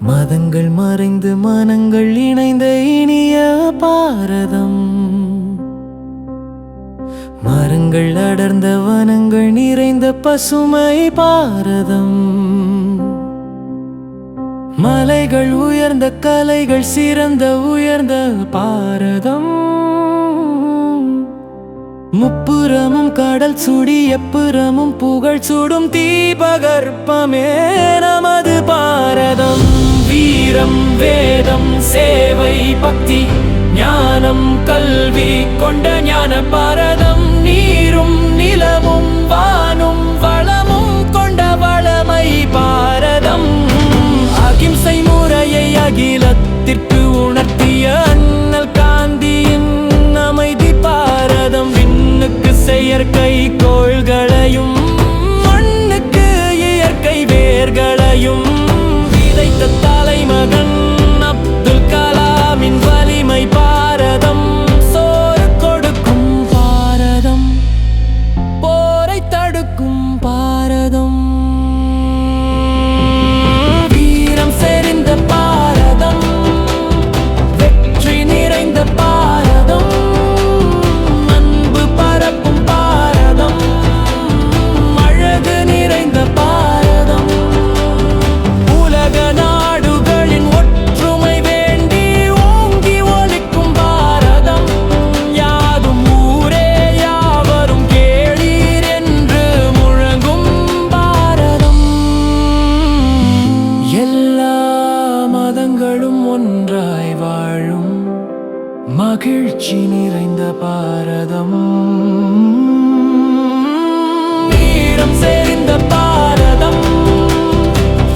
மதங்கள் மறைந்து மனங்கள் இணைந்த இனிய பாரதம். மரங்கள் அடர்ந்த வனங்கள் நிறைந்த பசுமை பாரதம். மலைகள் உயர்ந்த கலைகள் சிறந்த உயர்ந்த பாரதம். முப்புறமும் கடல் சுடி எப்புறமும் புகழ் சுடும் தீபகற்பமே நமது பாரதம். வீரம் வேதம் சேவை பக்தி ஞானம் கல்வி கொண்ட ஞான பாரதம். நீரும் நிலமும் வானும் வளமும் கொண்ட வளமை பாரதம். அகிம்சை முறையை அகிலத்திற்கு உணர்த்திய அண்ணல் காந்தியின் அமைதி பாரதம். விண்ணுக்கு செயற்கை கோள்களையும் மண்ணுக்கு இயற்கை வேர்களையும் விதைத்த தலைமகன் அப்துல் கலாமின் வலிமை பாரதம். சோறு கொடுக்கும் பாரதம், போரை தடுக்கும் பாரதம். வீரம் செறிந்த பாரதம், வெற்றி நிறைந்த பாரதம். அன்பு பரப்பும் பாரதம், அழகு நிறைந்த பாரதம். உலக நாடுகளின் ஒற்றுமை வேண்டி ஓங்கி ஒலிக்கும் பாரதம். யாதும் ஊரே யாவரும் கேளீர் என்று முழங்கும் பாரதம். எல்லா மதங்களும் ஒன்றாய் வாழும் மகிழ்ச்சி நிறைந்த பாரதம். வீரம் செறிந்த பாரதம்,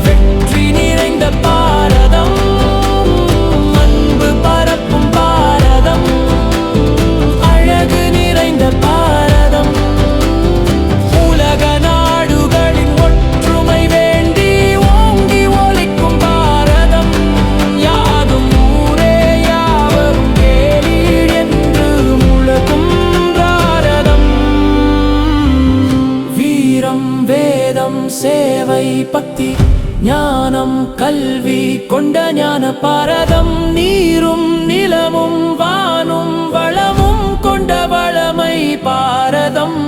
வெற்றி நிறைந்த பாரதம். அன்பு பரப்பும் பாரதம், அழகு நிறைந்த பாரதம். உலக நாடுகளின் ஒற்றுமை வேண்டி ஓங்கி ஒலிக்கும் பாரதம். யாதும் ஊரே யாவரும் கேளீர் என்று முழங்கும் பாரதம். வீரம் வேதம் சேவை பக்தி ஞானம் கல்வி கொண்ட ஞான பாரதம். நீரும் நிலமும் வானும் வளமும் கொண்ட வளமை பாரதம்.